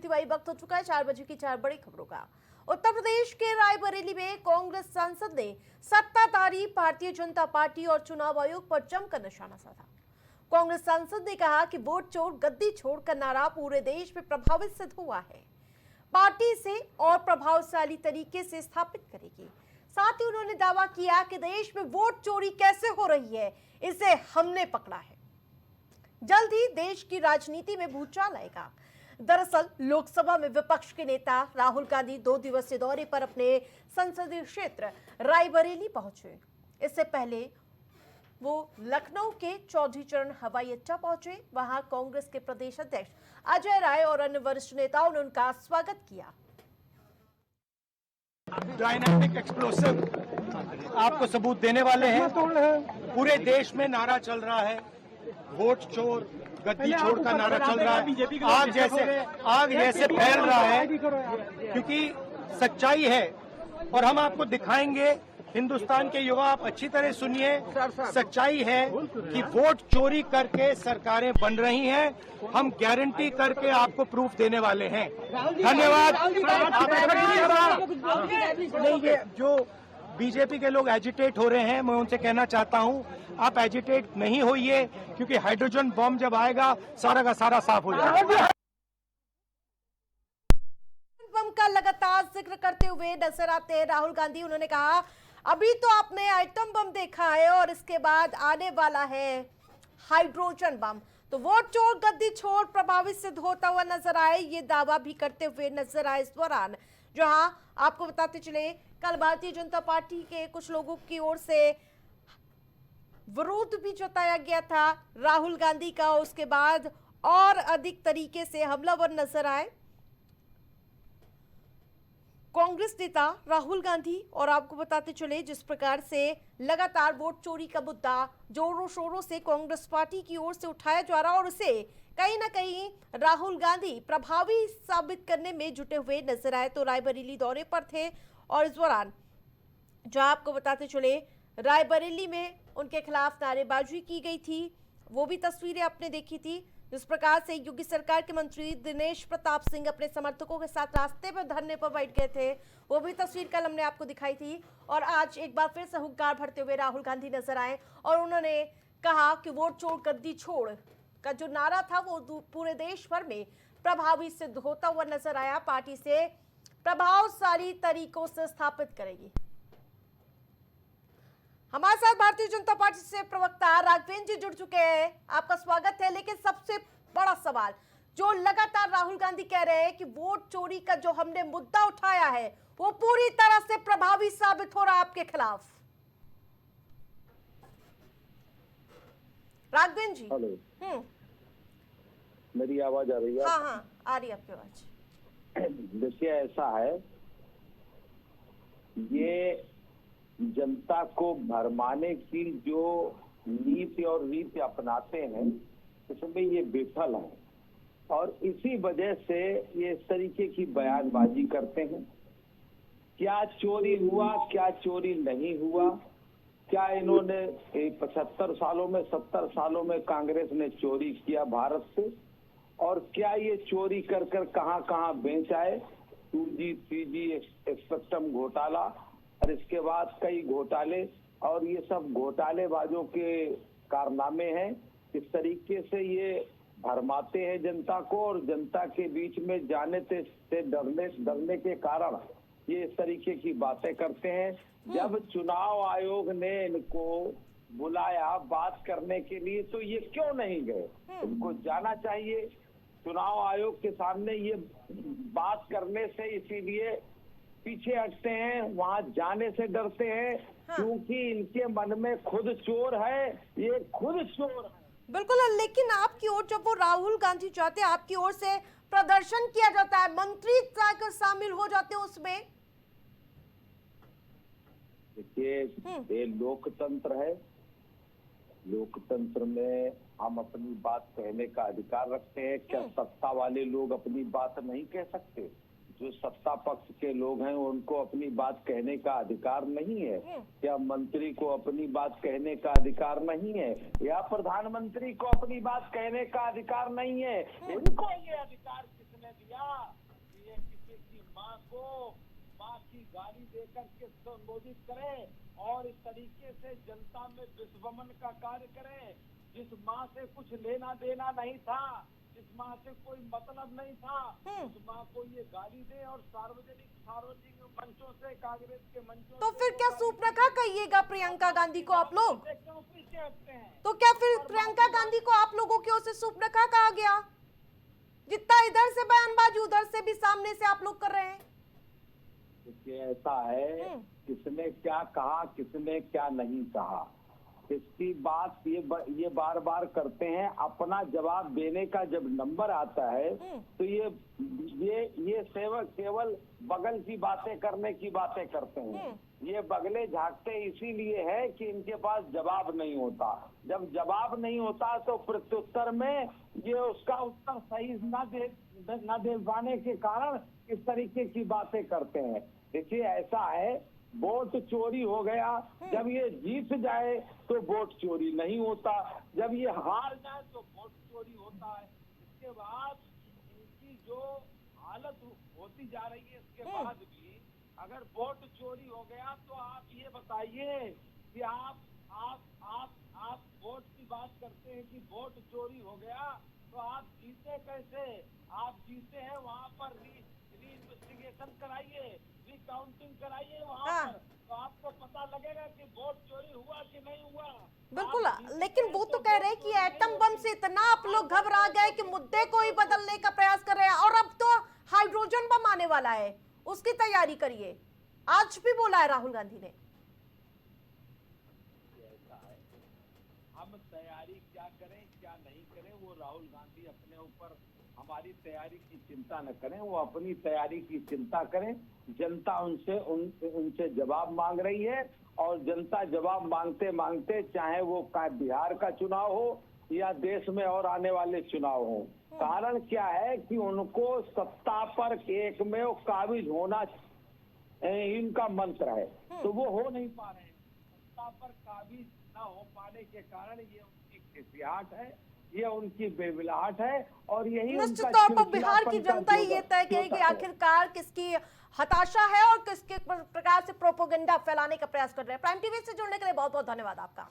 थी वही वक्त हो चुका है 4 बजे की 4 बड़ी खबरों का। उत्तर प्रदेश के रायबरेली में कांग्रेस सांसद ने सत्ताधारी भारतीय जनता पार्टी और चुनाव आयोग पर जमकर निशाना साधा। कांग्रेस सांसद ने कहा कि वोट चोर गद्दी छोड़ का नारा पूरे देश में प्रभावित सिद्ध हुआ है, पार्टी से और प्रभावशाली तरीके से स्थापित करेगी। साथ ही उन्होंने दावा किया कि देश में वोट चोरी कैसे हो रही है, इसे हमने पकड़ा है। जल्द ही देश की राजनीति में भूचाल आएगा। दरअसल लोकसभा में विपक्ष के नेता राहुल गांधी 2 दिवसीय दौरे पर अपने संसदीय क्षेत्र रायबरेली पहुंचे। इससे पहले वो लखनऊ के चौधरी चरण हवाई अड्डा पहुंचे। वहां कांग्रेस के प्रदेश अध्यक्ष अजय राय और अन्य वरिष्ठ नेताओं ने उनका स्वागत किया। डायनामिक एक्सप्लोसिव आपको सबूत देने वाले हैं। पूरे देश में नारा चल रहा है, वोट चोर गद्दी छोड़ का नारा चल रहा है। आग जैसे फैल रहा है, क्योंकि सच्चाई है और हम आपको दिखाएंगे। हिंदुस्तान के युवा, आप अच्छी तरह सुनिए, सच्चाई है कि वोट चोरी करके सरकारें बन रही हैं। हम गारंटी करके आपको प्रूफ देने वाले हैं। धन्यवाद। नहीं, जो बीजेपी के लोग एजिटेट हो रहे हैं, मैं उनसे कहना चाहता हूं, आप एजिटेट नहीं होइए, क्योंकि हाइड्रोजन बम जब आएगा सारा का सारा साफ हो जाएगा। बम का लगातार जिक्र करते हुए नजर आते हैं राहुल गांधी। उन्होंने कहा अभी तो आपने आइटम बम देखा है और इसके बाद आने वाला है हाइड्रोजन बम। तो वोट चोर गद्दी छोड़ प्रभावित सिद्ध होता हुआ नजर आए, ये दावा भी करते हुए नजर आए इस दौरान। जहां आपको बताते चले, कल भारतीय जनता पार्टी के कुछ लोगों की ओर से विरोध भी जताया गया था राहुल गांधी का। उसके बाद और अधिक तरीके से हमलावर नजर आए कांग्रेस नेता राहुल गांधी। और आपको बताते चले, जिस प्रकार से लगातार वोट चोरी का मुद्दा जोरों शोरों से कांग्रेस पार्टी की ओर से उठाया जा रहा और उसे कहीं ना कहीं राहुल गांधी प्रभावी साबित करने में जुटे हुए नजर आए। तो रायबरेली दौरे पर थे और इस दौरान जो आपको बताते चले, रायबरेली में उनके खिलाफ नारेबाजी की गई थी। वो भी तस्वीरें आपने देखी थी, जिस प्रकार से योगी सरकार के मंत्री दिनेश प्रताप सिंह अपने समर्थकों के साथ रास्ते पर धरने पर बैठ गए थे। वो भी तस्वीर कल हमने आपको दिखाई थी। और आज एक बार फिर से हुंकार भरते हुए राहुल गांधी नजर आए और उन्होंने कहा कि वोट चोर गद्दी छोड़ का जो नारा था वो पूरे देश भर में प्रभावी सिद्ध होता हुआ नजर आया। पार्टी से प्रभावशाली तरीकों से स्थापित करेगी। हमारे साथ भारतीय जनता पार्टी से प्रवक्ता राघवेंद्र जी जुड़ चुके हैं। आपका स्वागत है। लेकिन सबसे बड़ा सवाल जो लगातार राहुल गांधी कह रहे हैं कि वोट चोरी का जो हमने मुद्दा उठाया है वो पूरी तरह से प्रभावी साबित हो रहा है आपके खिलाफ। राघवेंद्र जी, हेलो, मेरी आवाज आ रही है? हाँ, आ रही है आपकी आवाज। देखिए, ऐसा है, ये जनता को भरमाने की जो नीति और रीति अपनाते हैं, इसमें ये विफल है और इसी वजह से ये इस तरीके की बयानबाजी करते हैं। क्या चोरी हुआ, क्या चोरी नहीं हुआ, क्या इन्होंने 75 सालों में 70 सालों में कांग्रेस ने चोरी किया भारत से, और क्या ये चोरी कर कर कहां कहां बेच आए। 2G 3G स्पेक्ट्रम घोटाला और इसके बाद कई घोटाले, और ये सब घोटालेबाजों के कारनामे हैं। इस तरीके से ये भरमाते हैं जनता को और जनता के बीच में जाने से डरने के कारण ये इस तरीके की बातें करते हैं। जब चुनाव आयोग ने इनको बुलाया बात करने के लिए तो ये क्यों नहीं गए? इनको जाना चाहिए। चुनाव आयोग के सामने ये बात करने से इसीलिए पीछे हटते हैं, वहां जाने से डरते हैं, क्योंकि इनके मन में खुद चोर है, ये खुद चोर है। बिल्कुल, लेकिन आपकी ओर जब वो राहुल गांधी चाहते हैं, आपकी ओर से प्रदर्शन किया जाता है, मंत्री जाकर शामिल हो जाते हैं उसमें। देखिए, ये लोकतंत्र है। लोकतंत्र में हम अपनी बात कहने का अधिकार रखते हैं। क्या सत्ता वाले लोग अपनी बात नहीं कह सकते? जो सत्ता पक्ष के लोग हैं उनको अपनी बात कहने का अधिकार नहीं है? या मंत्री को अपनी बात कहने का अधिकार नहीं है? या प्रधानमंत्री को अपनी बात कहने का अधिकार नहीं है? इनको ये अधिकार किसने कह दिया कि ये किसी की माँ को माँ की गाली देकर के संबोधित करे और इस तरीके से जनता में विस्वमन का कार्य करे। जिस माँ से कुछ लेना देना नहीं था, जिस माँ से कोई मतलब नहीं था, उस माँ को ये गाली दे और सार्वजनिक मंचों से, कांग्रेस के मंचों तो से फिर क्या सूपनखा कहिएगा प्रियंका गांधी को आप लोग? क्यों पीछे हटते हैं? तो क्या फिर प्रियंका गांधी को आप लोगों की ओर से सूपनखा कहा गया? जितना इधर से बयानबाजी उधर से भी सामने से आप लोग कर रहे हैं। देखिए ऐसा है, किसने क्या कहा, किसने क्या नहीं कहा, इसकी बात ये बार बार करते हैं। अपना जवाब देने का जब नंबर आता है तो ये सेवक केवल बगल की बातें करने की बातें करते हैं। ये बगले झांकते इसीलिए है कि इनके पास जवाब नहीं होता। जब जवाब नहीं होता तो प्रत्युत्तर में ये उसका उत्तर सही न दे पाने के कारण इस तरीके की बातें करते हैं। देखिए ऐसा है, वोट चोरी हो गया, जब ये जीत जाए तो वोट चोरी नहीं होता, जब ये हार जाए तो वोट चोरी होता है। इसके बाद इनकी जो हालत होती जा रही है, इसके बाद भी अगर वोट चोरी हो गया तो आप ये बताइए कि आप वोट की बात करते हैं कि वोट चोरी हो गया तो आप जीते कैसे? आप जीते हैं वहाँ पर इन्वेस्टिगेशन कराइए, रिकाउंटिंग कराइए वहाँ पर, तो आपको पता लगेगा कि वोट चोरी हुआ कि नहीं हुआ। बिल्कुल, लेकिन वो तो कह रहे हैं कि एटम बम से इतना आप लोग घबरा गए कि मुद्दे को ही बदलने का प्रयास कर रहे हैं और अब तो हाइड्रोजन बम आने वाला है, उसकी तैयारी करिए। आज भी बोला है राहुल गांधी ने। हम तैयारी क्या करें क्या नहीं करें वो राहुल गांधी अपने ऊपर, हमारी तैयारी की चिंता न करें, वो अपनी तैयारी की चिंता करें। जनता उनसे जवाब मांग रही है और जनता जवाब मांगते मांगते, चाहे वो बिहार का चुनाव हो या देश में और आने वाले चुनाव हो, कारण क्या है कि उनको सत्ता पर एकमेव काबिज होना इनका मंत्र है, तो वो हो नहीं पा रहे हैं। सत्ता पर काबिज न हो पाने के कारण ये उनकी खिसियाहट है, ये उनकी बेबिलाहट है और यही निश्चित तौर पर बिहार की जनता ही ये तय करेगी कि आखिरकार किसकी हताशा है और किसके प्रकार से प्रोपेगेंडा फैलाने का प्रयास कर रहे हैं। प्राइम टीवी से जुड़ने के लिए बहुत बहुत धन्यवाद आपका।